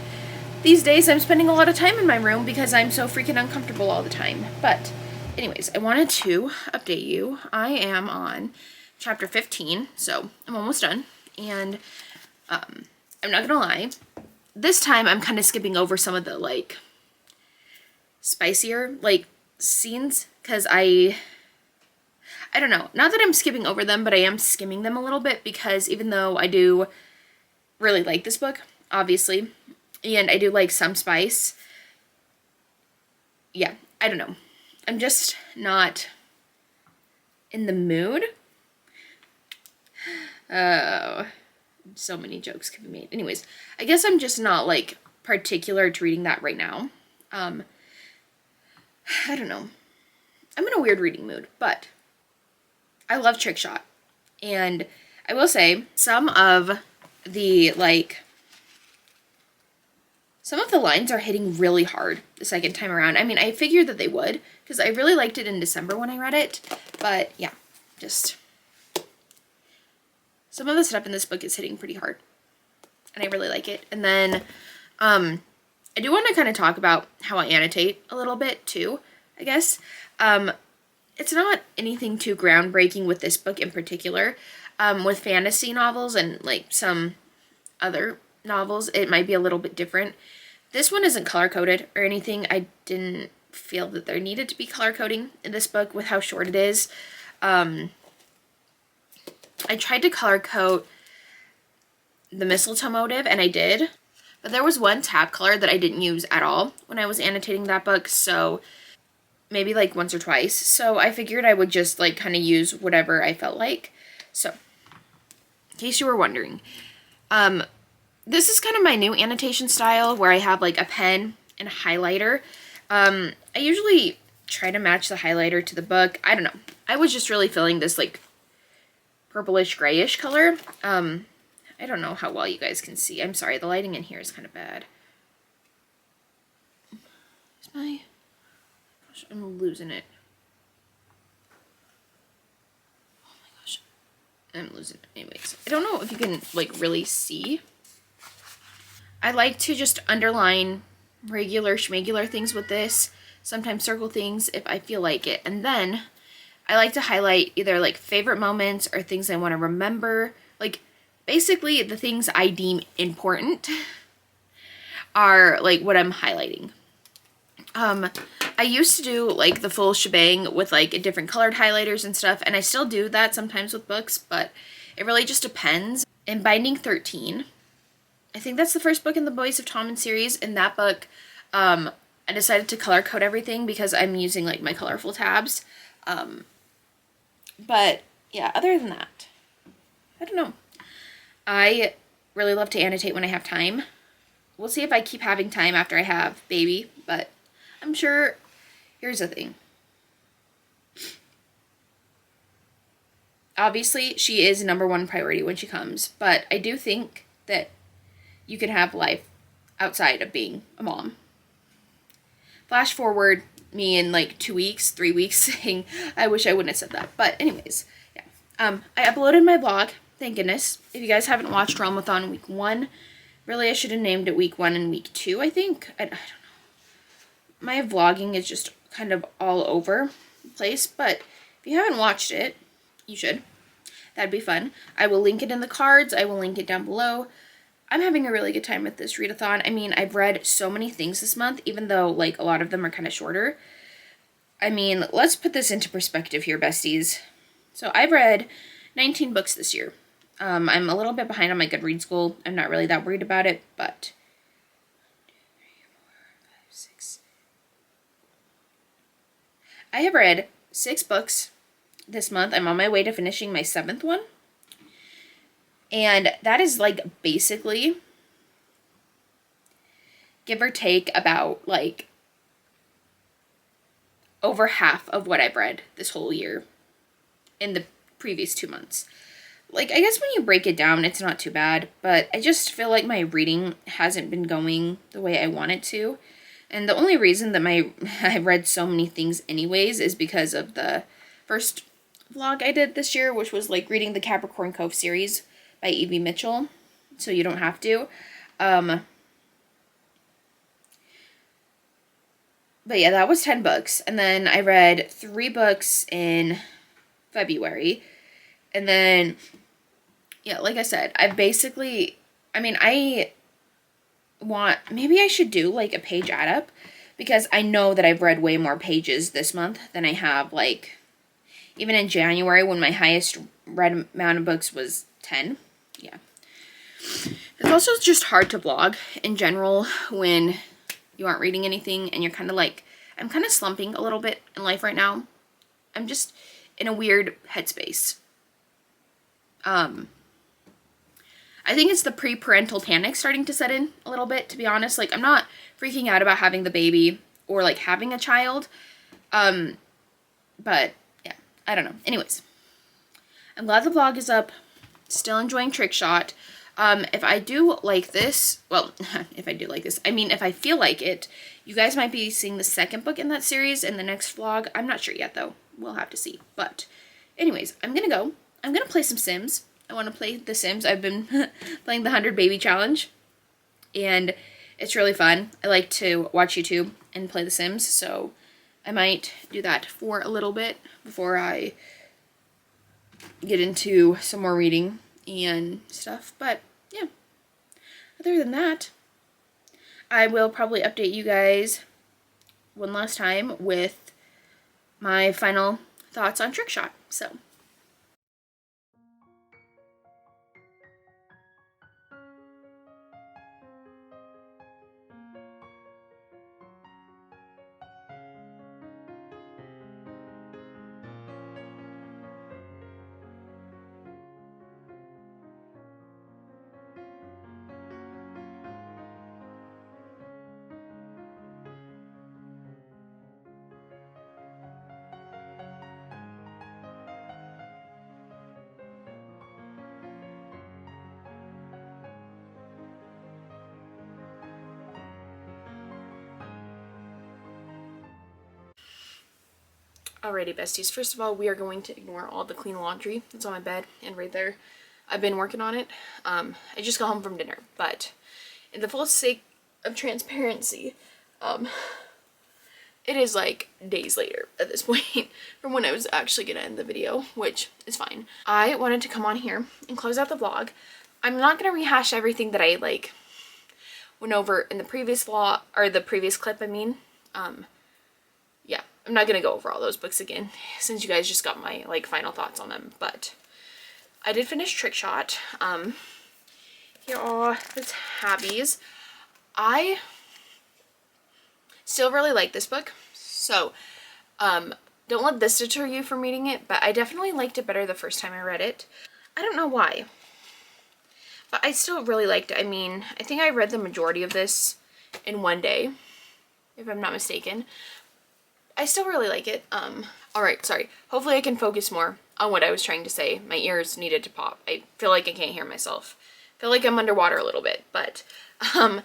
these days I'm spending a lot of time in my room because I'm so freaking uncomfortable all the time. But anyways, I wanted to update you. I am on chapter 15, so I'm almost done. And I'm not gonna lie, this time I'm kind of skipping over some of the like spicier like scenes because I don't know, not that I'm skipping over them, but I am skimming them a little bit because even though I do really like this book, obviously, and I do like some spice, yeah, I don't know. I'm just not in the mood. Oh, so many jokes could be made. Anyways, I guess I'm just not like particular to reading that right now. I don't know. I'm in a weird reading mood, but I love Trick Shot. And I will say some of the lines are hitting really hard the second time around. I mean, I figured that they would because I really liked it in December when I read it, but yeah, just some of the stuff in this book is hitting pretty hard and I really like it. And then I do want to kind of talk about how I annotate a little bit too, I guess. It's not anything too groundbreaking with this book in particular. With fantasy novels and like some other novels, it might be a little bit different. This one isn't color-coded or anything. I didn't feel that there needed to be color coding in this book with how short it is. I tried to color code the mistletoe motive, and I did. But there was one tab color that I didn't use at all when I was annotating that book, so maybe like once or twice. So I figured I would just like kind of use whatever I felt like. So, in case you were wondering, this is kind of my new annotation style where I have like a pen and a highlighter. I usually try to match the highlighter to the book. I don't know. I was just really feeling this like purplish grayish color. I don't know how well you guys can see. I'm sorry, the lighting in here is kind of bad. Gosh, I'm losing it. Oh my gosh. I'm losing it. Anyways, I don't know if you can like really see. I like to just underline regular schmegular things with this, sometimes circle things if I feel like it. And then I like to highlight either like favorite moments or things I want to remember. Like basically the things I deem important are like what I'm highlighting. I used to do like the full shebang with like different colored highlighters and stuff, and I still do that sometimes with books, but it really just depends. In Binding 13, I think that's the first book in the Boys of Tommen series. In that book, I decided to color code everything because I'm using like my colorful tabs. But yeah, other than that, I don't know. I really love to annotate when I have time. We'll see if I keep having time after I have baby, but I'm sure. Here's the thing. Obviously, she is #1 priority when she comes, but I do think that you can have life outside of being a mom. Flash forward me in like 2 weeks, 3 weeks saying, I wish I wouldn't have said that. But anyways, yeah. I uploaded my vlog, thank goodness. If you guys haven't watched Realmathon Week 1, really I should have named it Week 1 and Week 2, I think. I don't know. My vlogging is just kind of all over the place, but if you haven't watched it, you should. That'd be fun. I will link it in the cards. I will link it down below. I'm having a really good time with this readathon. I mean, I've read so many things this month, even though like a lot of them are kind of shorter. I mean, let's put this into perspective here, besties. So I've read 19 books this year. I'm a little bit behind on my Goodreads goal. I'm not really that worried about it, but 6. I have read 6 books this month. I'm on my way to finishing my 7th one. And that is like basically, give or take, about like over half of what I've read this whole year in the previous 2 months. Like, I guess when you break it down, it's not too bad, but I just feel like my reading hasn't been going the way I want it to. And the only reason that I read so many things anyways is because of the first vlog I did this year, which was like reading the Capricorn Cove series by Evie Mitchell, so you don't have to. But yeah, that was 10 books. And then I read 3 books in February. And then, yeah, like I said, maybe I should do like a page add up, because I know that I've read way more pages this month than I have, like, even in January when my highest read amount of books was 10. Yeah. It's also just hard to vlog in general when you aren't reading anything and you're kind of like, I'm kind of slumping a little bit in life right now. I'm just in a weird headspace. I think it's the pre-parental panic starting to set in a little bit, to be honest. Like, I'm not freaking out about having the baby or like having a child. But yeah, I don't know. Anyways, I'm glad the vlog is up. Still enjoying Trick Shot. If I do like this, well, if I do like this, I mean, if I feel like it, you guys might be seeing the second book in that series in the next vlog. I'm not sure yet, though. We'll have to see. But anyways, I'm going to go. I'm going to play some Sims. I want to play The Sims. I've been playing the 100 Baby Challenge, and it's really fun. I like to watch YouTube and play The Sims, so I might do that for a little bit before I get into some more reading and stuff. But yeah, other than that, I will probably update you guys one last time with my final thoughts on Trick Shot. So alrighty, besties. First of all, we are going to ignore all the clean laundry that's on my bed and right there. I've been working on it. I just got home from dinner, but in the full sake of transparency, it is like days later at this point from when I was actually gonna end the video, which is fine. I wanted to come on here and close out the vlog. I'm not gonna rehash everything that I like went over in the previous vlog, or the previous clip, I mean. Yeah, I'm not gonna go over all those books again since you guys just got my like final thoughts on them, but I did finish Trick Shot. Here are the tabbies. I still really like this book, so don't let this deter you from reading it, but I definitely liked it better the first time I read it. I don't know why, but I still really liked it. I mean, I think I read the majority of this in one day, if I'm not mistaken. I still really like it. Alright, sorry. Hopefully I can focus more on what I was trying to say. My ears needed to pop. I feel like I can't hear myself. I feel like I'm underwater a little bit, but I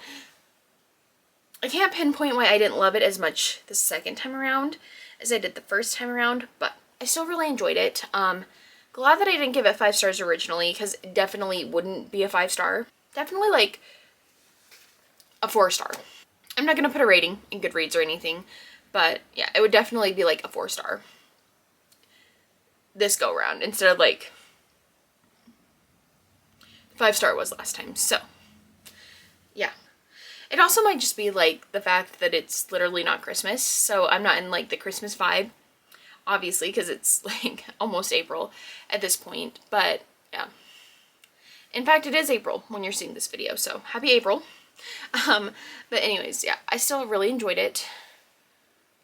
can't pinpoint why I didn't love it as much the second time around as I did the first time around, but I still really enjoyed it. Glad that I didn't give it 5 stars originally, because it definitely wouldn't be a 5-star. Definitely like a 4-star. I'm not gonna put a rating in Goodreads or anything, but yeah, it would definitely be like a 4-star this go around instead of like 5-star was last time. So yeah, It also might just be like the fact that it's literally not Christmas, so I'm not in like the Christmas vibe, obviously, because it's like almost April at this point. But yeah, in fact it is April when you're seeing this video, so happy April. But anyways, yeah, I still really enjoyed it.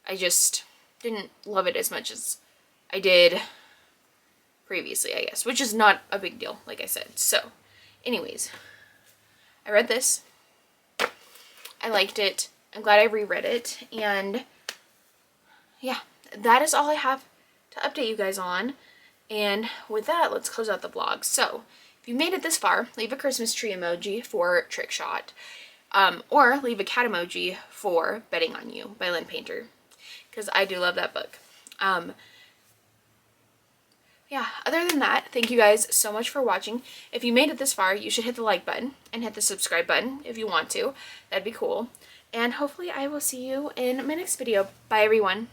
I just didn't love it as much as I did previously, I guess, which is not a big deal, like I said. So anyways, I read this. I liked it. I'm glad I reread it. And yeah, that is all I have to update you guys on. And with that, let's close out the vlog. So if you made it this far, leave a Christmas tree emoji for Trick Shot. Or leave a cat emoji for Betting on You by Lynn Painter, because I do love that book. Yeah, other than that, thank you guys so much for watching. If you made it this far, you should hit the like button and hit the subscribe button if you want to. That'd be cool. And hopefully I will see you in my next video. Bye, everyone.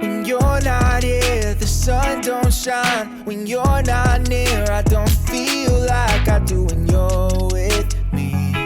When you're not here, the sun don't shine. When you're not near, I don't feel like I do when you're with